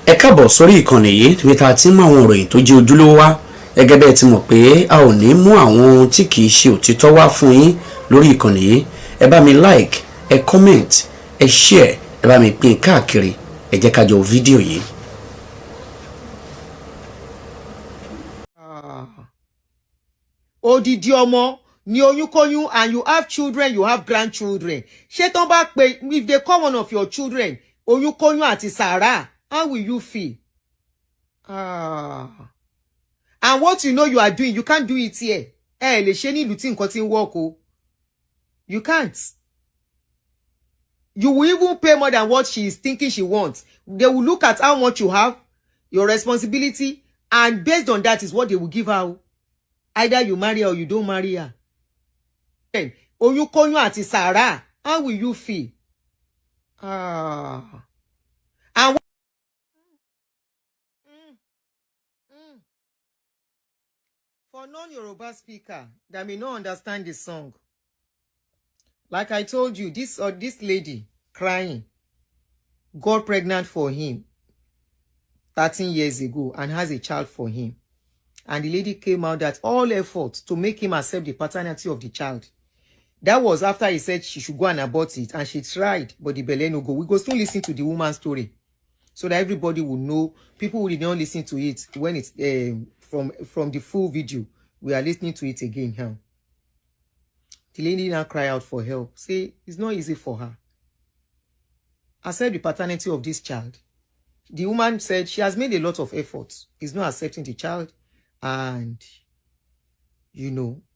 ẹ káàbọ̀ sórí ìkànnì yìí níbi tá a ti ń mú àwọn ìròyìn tó jẹ́ ojúlówó wá gẹ́gẹ́ bẹ́ẹ̀ ti mọ̀ pé a ò ní mú àwọn ohun tí kì í ṣe òtítọ́ wá fún yín lórí ìkànnì yìí. Ẹ bá mi like, ẹ comment, ẹ share, ẹ bá mi pín káàkiri, ẹ jẹ́ ká jọ fídíò yìí. Odidi ọmọ ni Oyun Koyun, and you have children, you have grandchildren. Ṣé tán bá pè, if they call one of your children Oyun Koyun àti Sarah, how will you feel? And what you know you are doing, you can't do it here. Lè ṣe ní ìlú tí nǹkan tí ń work o. You can't. You will even pay more than what she is thinking she wants. They will look at how much you have, your responsibility, and based on that is what they will give her. Either you marry her or you don't marry her. Then, Oyun Koyun àti Sarah, how will you feel? And for non-Yoruba speaker that may not understand the song, like I told you, this lady crying got pregnant for him 13 years ago and has a child for him. And the lady came out that all efforts to make him accept the paternity of the child. That was after he said she should go and abort it, and she tried, but the belle no go. We go still listen to the woman's story, so that everybody will know. People will not listen to it when it's from the full video. We are listening to it again now. The lady now cry out for help. Say it's not easy for her. Accept the paternity of this child. The woman said she has made a lot of efforts. It's not accepting the child. And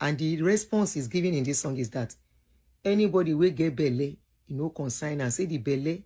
and the response is given in this song is that anybody will get belle, consign and say the belle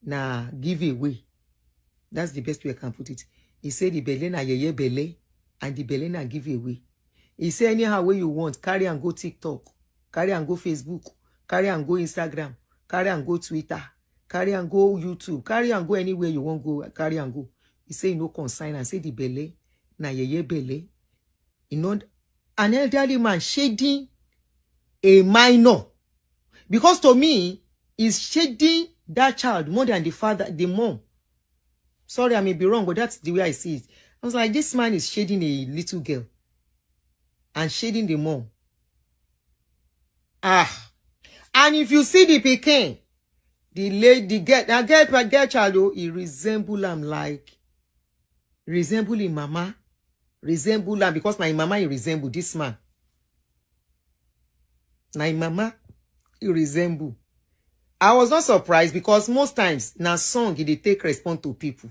na give away. That's the best way I can put it. He said the belle na yeye belle and the belle na give away. He said anyhow way you want, carry and go TikTok, carry and go Facebook, carry and go Instagram, carry and go Twitter, carry and go YouTube, carry and go anywhere you want go, carry and go. He said consign and say the belle na yeye belle. An elderly man shading a minor, because to me is shading that child more than the father, the mom. Sorry, I may be wrong, but that's the way I see it. I was like, this man is shading a little girl and shading the mom. And if you see the pikin, the girl child, he resemble him like resembling mama. Resemble her because my mama he resemble this man. My mama he resemble. I was not surprised because most times na song they take response to people.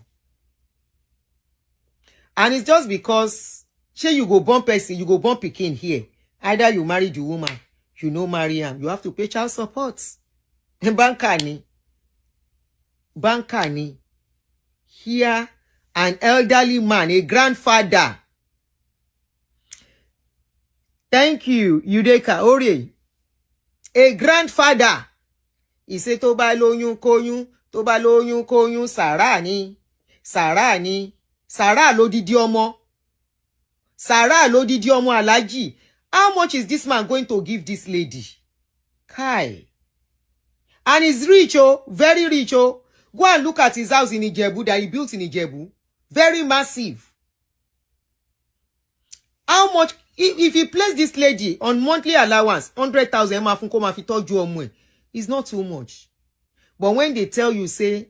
And it's just because you go born person, you go born pikin here. Either you marry the woman, you no marry him, you have to pay child support. Bankani. Here, an elderly man, a grandfather. Thank you, Yudeka Ore. A grandfather. He said, tó bá lóyún kóyún, Sarah ni. Sarah lódidi ọmọ. Sarah lódidi ọmọ Alhaji. How much is this man going to give this lady? Kai. And he's rich, very rich, Go and look at his house in Ijebu that he built in Ijebu. Very massive. How much? If he place this lady on monthly allowance, 100,000, it's not too much. But when they tell you, say,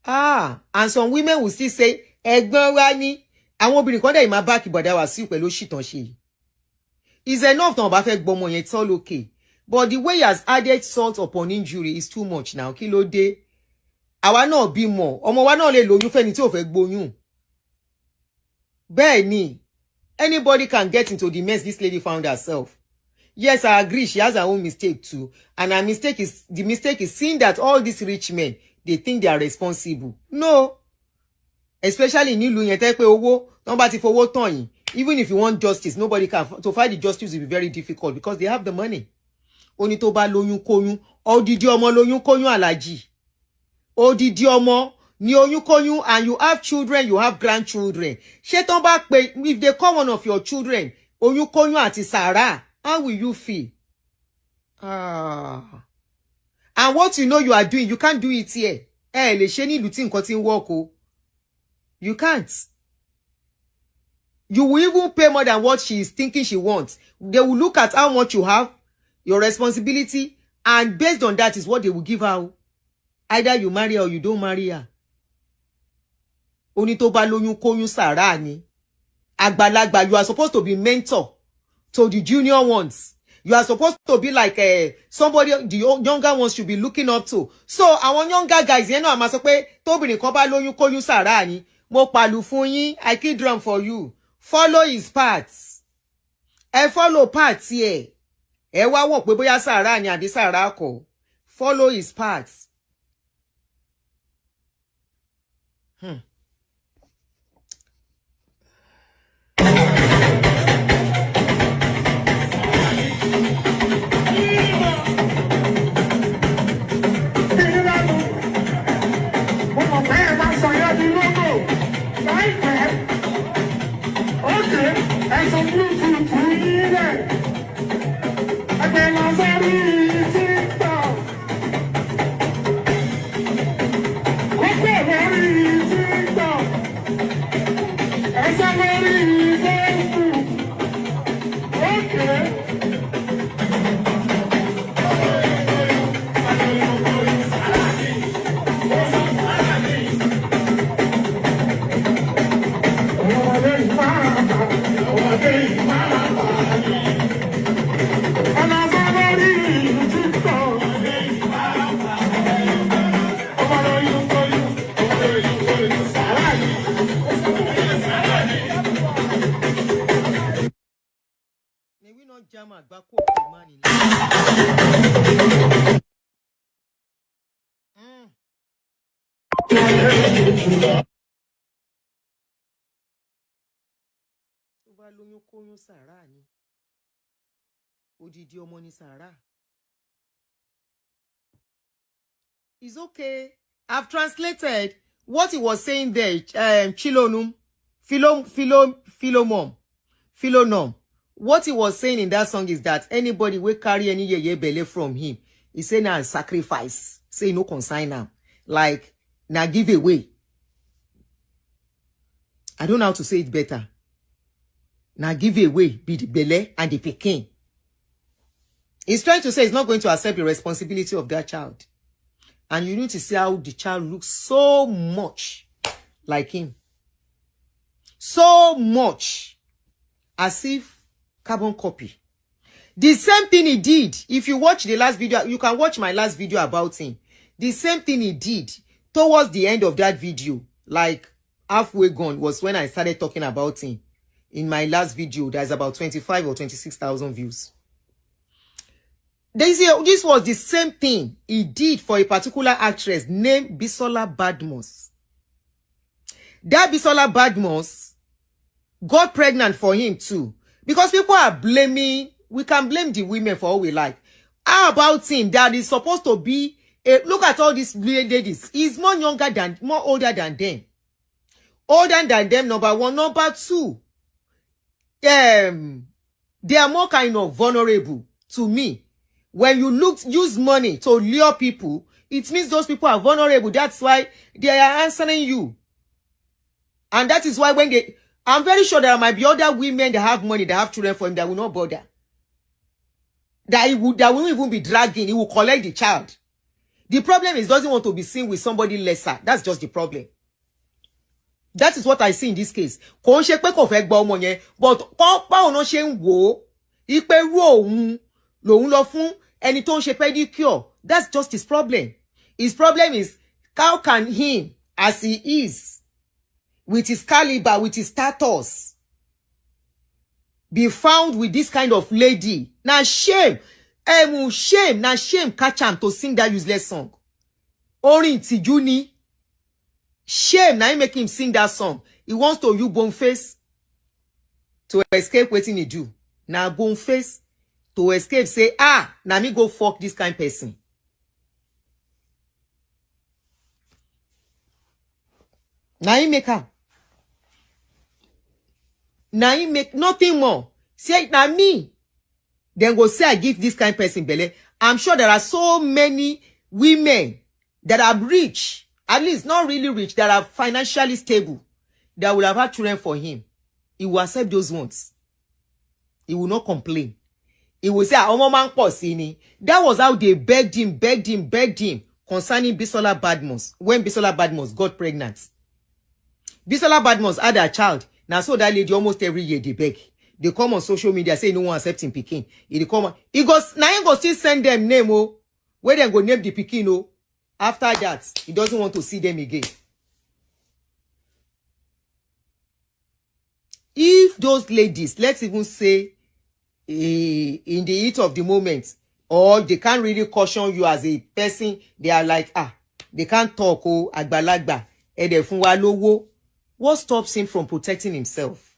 and some women will still say, Ẹ̀gbọ́n wa ni, àwọn obìnrin kan dẹ̀ máa back ìbọ̀dá Wasiu pẹ̀lú shit on ṣe. It's enough to bá fẹ́ gbọ́mọ yẹn, it's all okay. But the way he has added salt upon injury is too much now. Kí ló dé? Àwa náà bímọ, ọmọ wa náà lè lóyún fẹ́ni tí ò fẹ́ gbóyún. Bẹ́ẹ̀ ni. Anybody can get into the mess this lady found herself. Yes, I agree. She has her own mistake too. And the mistake is seeing that all these rich men, they think they are responsible. No. Especially in ìlú yẹn tẹ́ pé owó, tọ́n bá ti fowó tán yín. Even if you want justice, nobody can. To find the justice will be very difficult because they have the money. Oni tó bá lóyún kóyún, odidi ọmọ lóyún kóyún Alhaji. Odidi ọmọ ni Oyun Koyun, and you have children, you have grandchildren. Ṣé tán bá pè, if they call one of your children Oyun Koyun àti Sarah, how will you feel? And what you know you are doing, you can't do it here. Lè ṣe ní ìlú tí nǹkan tí ń work o. You can't. You will even pay more than what she is thinking she wants. They will look at how much you have, your responsibility, and based on that is what they will give her. Either you marry her or you don't marry her. Oni tó bá lóyún kóyún sàrá ni. Àgbàlagbà, you are supposed to be mentor to the junior ones. You are supposed to be like somebody the younger ones should be looking up to. So àwọn younger guys, you know, àmà sọ pé tóbìnrin kan bá lóyún kóyún sàrá ni. Mo pàlù fún yín, I kill drum for you. Follow his paths. Follow paths here. Wá wò pé bóyá sàrá ni àbí sàrá kọ́. Follow his paths. Lóyún kóyún sàrá ni. Odidi ọmọ ni sàrá. It's okay. I've translated what he was saying there. Philonum. What he was saying in that song is that anybody will carry any yeye belle from him, he say na sacrifice. Say no consign am. Like na give away. I don't know how to say it better. Now give away be the belle and the pikin. He's trying to say he's not going to accept the responsibility of that child. And you need to see how the child looks so much like him. So much. As if carbon copy. The same thing he did. If you watch the last video, you can watch my last video about him. The same thing he did towards the end of that video, like halfway gone, was when I started talking about him. In my last video, there's about 25 or 26,000 views. This was the same thing he did for a particular actress named Bisola Badmus. That Bisola Badmus got pregnant for him too. Because people are blaming, we can blame the women for all we like. How about him that is supposed to be, look at all these ladies. He's more older than them. Older than them, number one. Number two. They are more kind of vulnerable to me. When you use money to lure people, it means those people are vulnerable. That's why they are answering you. And that is why when I'm very sure there might be other women that have money, that have children for him that will not bother. That won't even be dragging. He will collect the child. The problem is he doesn't want to be seen with somebody lesser. That's just the problem. That is what I see in this case. Kò ń ṣe pé kò fẹ́ gba ọmọ yẹn, but báwo no ṣe ń wò ipe ru òun lòun lọ fún ẹni tó ń ṣe pedicure. That's just his problem. His problem is how can him, as he is, with his caliber, with his status, be found with this kind of lady? Now shame. Shame. Now shame catch him to sing that useless song. Orin tìjú ni. Shame, now he make him sing that song. He wants to use Boneface to escape wetin he do. Now Boneface to escape say, now me go fuck this kind of person. Now he make her. Now he make nothing more. Say, now me. Then go say I give this kind of person belle. I'm sure there are so many women that are rich. At least not really rich, that are financially stable. that will have had children for him, he will accept those ones. He will not complain. He will say, "Omo man posini." That was how they begged him concerning Bisola Badmus when Bisola Badmus got pregnant. Bisola Badmus had a child. Now so that lady almost every year they beg. They come on social media say no one accepting Pikin. He come he goes now he go still send them name where they go name the Pikin After that, he doesn't want to see them again. If those ladies, let's even say in the heat of the moment, or they can't really caution you as a person, they are like, they can't talk, agbalagba, fun wa lowo. What stops him from protecting himself?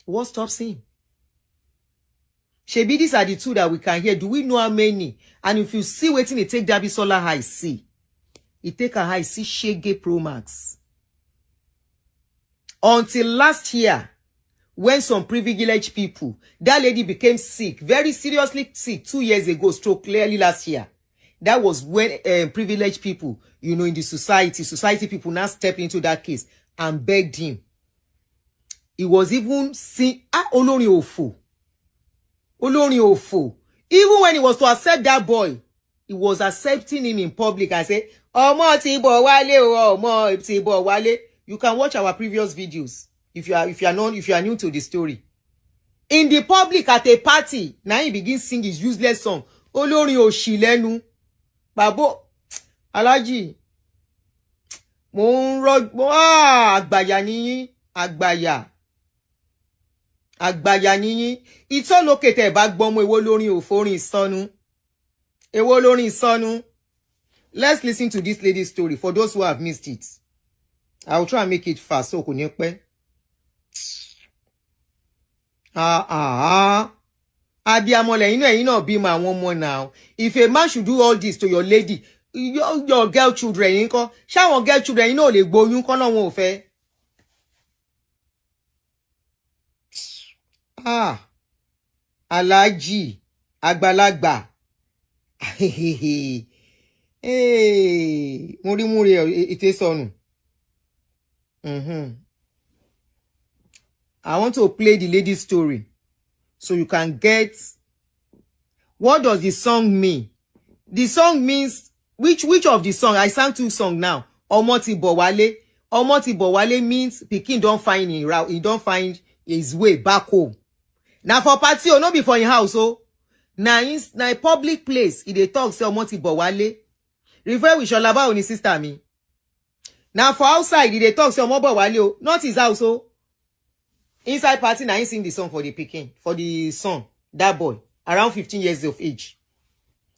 What stops him? Shebi, these are the two that we can hear. Do we know how many? And if you see waiting, it take Dabi Sola high see. It take a high see Shege Pro Max. Until last year, when some privileged people, that lady became sick, very seriously sick 2 years ago, stroke clearly last year. That was when privileged people, in the society people now step into that case and begged him. He was even seen, Olori Ofo. Olori Ofo. Even when he was to accept that boy, he was accepting him in public and say, "Omo ti bo wale o, omo ti bo wale." You can watch our previous videos if you are new to the story. In the public at a party, now he begins sing his useless song. Olori Oshilenu. Babo Alaji. Àgbàyà niyin, àgbàyà. Àgbàyà niyin. It's all okay te bá gbọ́mọ èwo lórin òforin ìsọnù. Èwo lórin ìsọnù. Let's listen to this lady's story for those who have missed it. I will try and make it fast so kò ní pẹ́. Abiyamọ lẹ́yìn náà bímọ àwọn ọmọ now. If a man should do all this to your lady, your girl children nko, ṣáwọn girl children lè gbóyún kọ́ náà wọn ò fẹ́. Alhaji àgbàlagbà. Múrí ètè sọnù. I want to play the lady's story so you can get what does the song mean. The song means which of the song? I sang 2 songs now. Omo ti bo wale. Omo ti bo wale means Pikin don't find him route. He don't find his way back home. Now for party no be for in house Now in public place he dey talk say Omo ti bo wale. Refer with Sholaba on his sister me. Now for outside he dey talk say Omo bo wale not his house Inside party now he sing the song for the Pikin, for the son, that boy, around 15 years of age.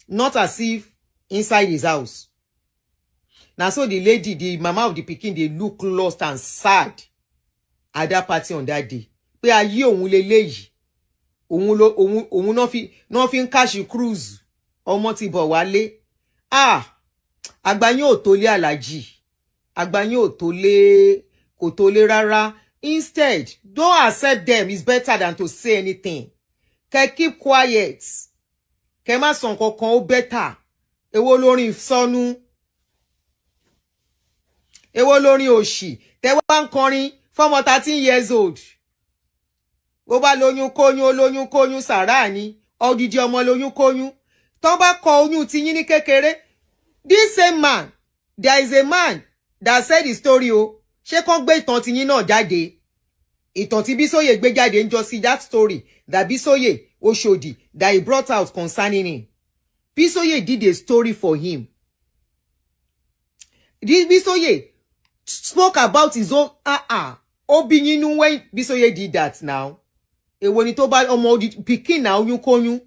Not as if inside his house. Now so the lady, the mama of the Pikin, they look lost and sad at that party on that day. Pe aye ohun leleyi. Ohun no fi cash cruise. Omo ti bo wale. Agbanyin ò tó lé Alhaji. Agbanyin ò tó lé, kò tó lé rárá. Instead, don't accept them. It's better than to say anything. Keep quiet. Ma son kankan ó better. Èwo lórin sọnù. Èwo lórin òṣì. Tẹ́ wá ń kọrin fọ́mọ 13 years old. Bó bá lóyún kóyún sàrá ni. Odidi ọmọ lóyún kóyún. Tó bá kọ oyún ti yín ní kékeré. This same man, there is a man that said the story Ṣé kàn gbé ìtàn ti yín náà jáde? Ìtàn tí Bisoye gbé jáde ń jọ sí that story that Bisoye Oshodi that he brought out concerning him. Bisoye did a story for him. This Bisoye spoke about his own Obininu when Bisoye did that now. Èwo ni tó bá ọmọ Pikin na oyún kóyún.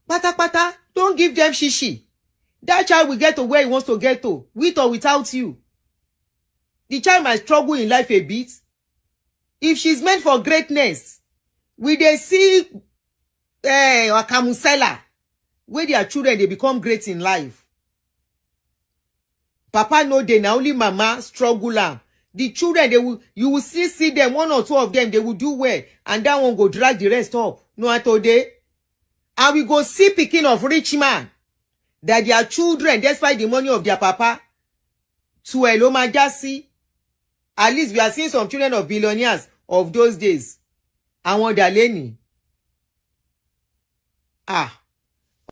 Pátápátá, don't give them shishi. That child will get to where he wants to get to, with or without you. The child might struggle in life a bit. If she's meant for greatness, will they see Akamusela, where their children, they become great in life? Papa no dey, na only mama struggle. The children, you will still see them, 1 or 2 of them, they will do well, and that one go drag the rest up. No today. And we go see Pikin of rich man, that their children, despite the money of their papa, to Eloma Jasi, At least we are seeing some children of billionaires of those days. Àwọn dà lẹ́nìí. Ah.